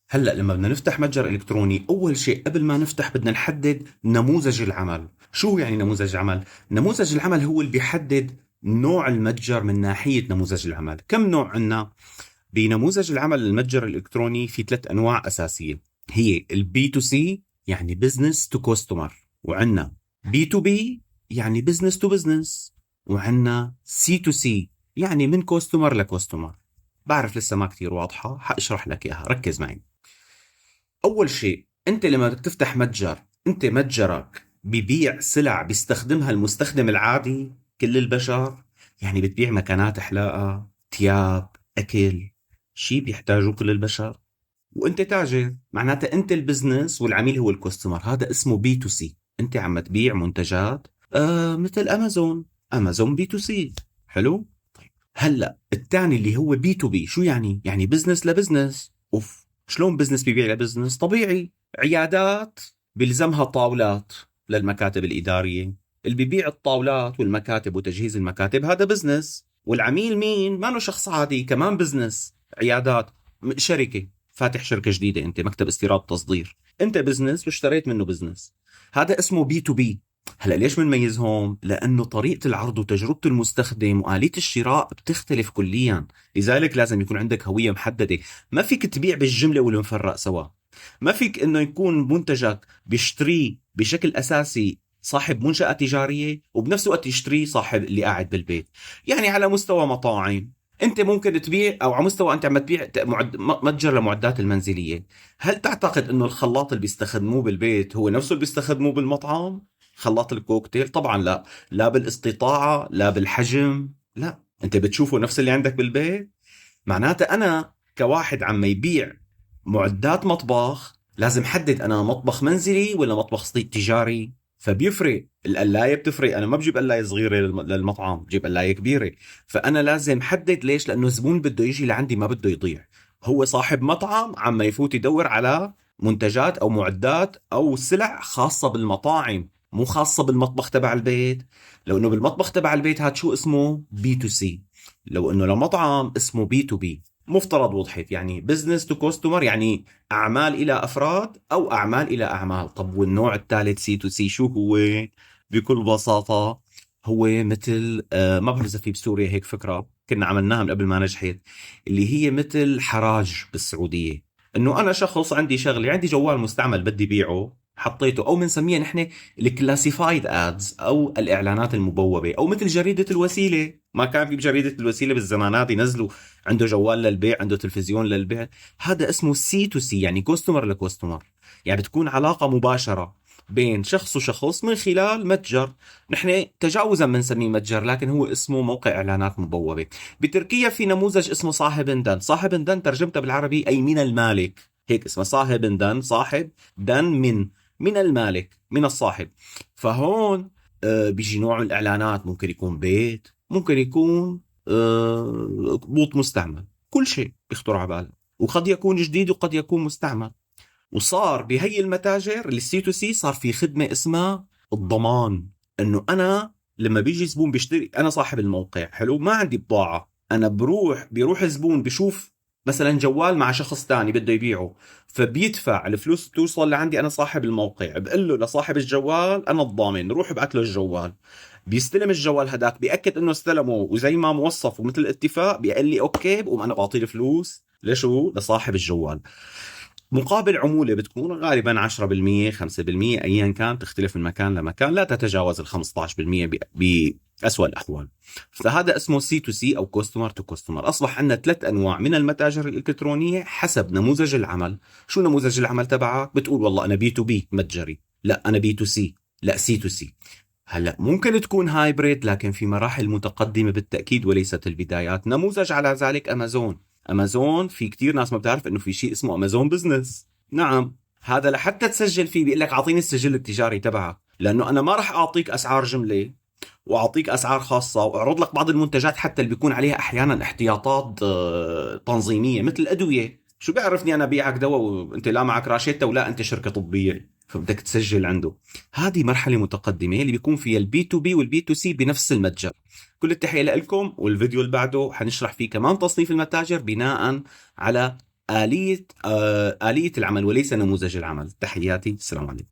هلأ لما بدنا نفتح متجر إلكتروني، أول شيء قبل ما نفتح بدنا نحدد نموذج العمل. شو يعني نموذج عمل؟ نموذج العمل هو اللي بيحدد نوع المتجر من ناحية نموذج العمل. كم نوع عنا؟ بنموذج العمل المتجر الإلكتروني في 3 أنواع أساسية. هي البي تو سي، يعني بزنس تو كوستمر، وعنا بي تو بي يعني بزنس تو بزنس، وعنا سي تو سي يعني من كوستمر لكوستمر. بعرف لسه ما كتير واضحة، حاشرح لك إياها، ركز معي. أول شيء، أنت لما بدك تفتح متجر، أنت متجرك ببيع سلع بيستخدمها المستخدم العادي، كل البشر. يعني بتبيع مكانات حلاقة، تياب، أكل، شيء بيحتاجه كل البشر. وأنت تاجر، معناتها أنت البزنس والعميل هو الكوستمر. هذا اسمه بي تو سي. أنت عم تبيع منتجات مثل أمازون. أمازون بي تو سي. حلو. هلا الثاني اللي هو بي تو بي، شو يعني؟ يعني بزنس لبزنس. اوف، شلون بزنس بيبيع لبزنس؟ طبيعي، عيادات بيلزمها طاولات للمكاتب الإدارية. اللي بيبيع الطاولات والمكاتب وتجهيز المكاتب هذا بزنس. والعميل مين؟ ما له شخص عادي، كمان بزنس. عيادات، شركة فاتح شركة جديدة، انت مكتب استيراد تصدير، انت بزنس واشتريت منه بزنس. هذا اسمه بي تو بي. هلا ليش بنميزهم؟ لأنه طريقة العرض وتجربة المستخدم وآلية الشراء بتختلف كليا. لذلك لازم يكون عندك هوية محددة. ما فيك تبيع بالجملة والمفرق سوا. ما فيك إنه يكون منتجك بيشتريه بشكل أساسي صاحب منشأة تجارية، وبنفس الوقت يشتريه صاحب اللي قاعد بالبيت. يعني على مستوى مطاعم، انت ممكن تبيع، او على مستوى انت عم تبيع متجر لمعدات المنزليه. هل تعتقد انه الخلاط اللي بيستخدموه بالبيت هو نفسه اللي بيستخدموه بالمطعم؟ خلاط الكوكتيل؟ طبعا لا. لا بالاستطاعة، لا بالحجم، لا. انت بتشوفه نفس اللي عندك بالبيت. معناته انا كواحد عم يبيع معدات مطبخ، لازم حدد انا مطبخ منزلي ولا مطبخ تجاري. فبيفرق، القلاية بتفرق. انا ما بجيب قلاية صغيرة للمطعم، بجيب قلاية كبيرة. فانا لازم حدد. ليش؟ لانه الزبون بده يجي لعندي، ما بده يضيع. هو صاحب مطعم عم يفوت يدور على منتجات او معدات او سلع خاصة بالمطاعم، مو خاصة بالمطبخ تبع البيت. لو انه بالمطبخ تبع البيت هاد شو اسمه؟ بي تو سي. لو انه لمطعم اسمه بي تو بي. مفترض وضحت؟ يعني بزنس تو كوستمر، يعني اعمال الى افراد او اعمال الى اعمال. طب والنوع الثالث سي تو سي شو هو؟ بكل بساطة هو مثل ما بعرف اذا في بسوريا هيك فكرة كنا عملناها من قبل ما نجحت، اللي هي مثل حراج بالسعودية. انه انا شخص عندي شغله، عندي جوال مستعمل بدي بيعه، حطيته، او بنسميها نحن الكلاسيفايد ادز او الاعلانات المبوبه، او مثل جريده الوسيله. ما كان في بجريده الوسيله بالزمانات ينزلوا عنده جوال للبيع، عنده تلفزيون للبيع. هذا اسمه سي تو سي، يعني كوستمر لكوستمر. يعني بتكون علاقه مباشره بين شخص وشخص من خلال متجر. نحن تجاوزا بنسميه متجر، لكن هو اسمه موقع اعلانات مبوبه. بتركيا في نموذج اسمه صاحب دن. صاحب دن ترجمته بالعربي اي من المالك، هيك اسمه صاحب دن. صاحب دن من المالك، من الصاحب. فهون بيجي نوع من الاعلانات، ممكن يكون بيت، ممكن يكون بوط مستعمل، كل شيء بيخطر على بالك. وقد يكون جديد وقد يكون مستعمل. وصار بهي المتاجر السي تو سي صار في خدمة اسمها الضمان. انه انا لما بيجي زبون بيشتري، انا صاحب الموقع، حلو، ما عندي بضاعة، انا بيروح الزبون بشوف مثلا جوال مع شخص تاني بده يبيعه، فبيدفع الفلوس توصل لعندي، انا صاحب الموقع بقول له لصاحب الجوال انا الضامن، روح ابعث له الجوال. بيستلم الجوال هداك، بيأكد انه استلمه وزي ما موصف ومثل الاتفاق، بيقول لي اوكي، بقوم انا بعطيه الفلوس لشو؟ لصاحب الجوال. مقابل عمولة بتكون غالبا 10% 5%، أيا كان، تختلف من مكان لمكان، لا تتجاوز ال 15% بأسوأ الأحوال. فهذا اسمه سي تو سي أو كوستمر تو كوستمر. أصبح عندنا 3 أنواع من المتاجر الإلكترونية حسب نموذج العمل. شو نموذج العمل تبعك؟ بتقول والله أنا بي تو بي متجري، لا أنا بي تو سي، لا سي تو سي. هلا ممكن تكون هايبريد، لكن في مراحل متقدمة بالتأكيد وليست البدايات. نموذج على ذلك أمازون. امازون في كتير ناس ما بتعرف انه في شيء اسمه امازون بزنس. نعم. هذا لحتى تسجل فيه بيقول لك اعطيني السجل التجاري تبعك، لانه انا ما راح اعطيك اسعار جمله واعطيك اسعار خاصه واعرض لك بعض المنتجات حتى اللي بيكون عليها احيانا احتياطات تنظيميه مثل الادويه. شو بيعرفني انا بيعك دواء وانت لا معك راشته ولا انت شركه طبيه؟ فبدك تسجل عنده. هذه مرحله متقدمه اللي بيكون فيها البي تو بي والبي تو سي بنفس المتجر. كل التحية لكم، والفيديو اللي بعده حنشرح فيه كمان تصنيف المتاجر بناء على آلية العمل وليس نموذج العمل. تحياتي، السلام عليكم.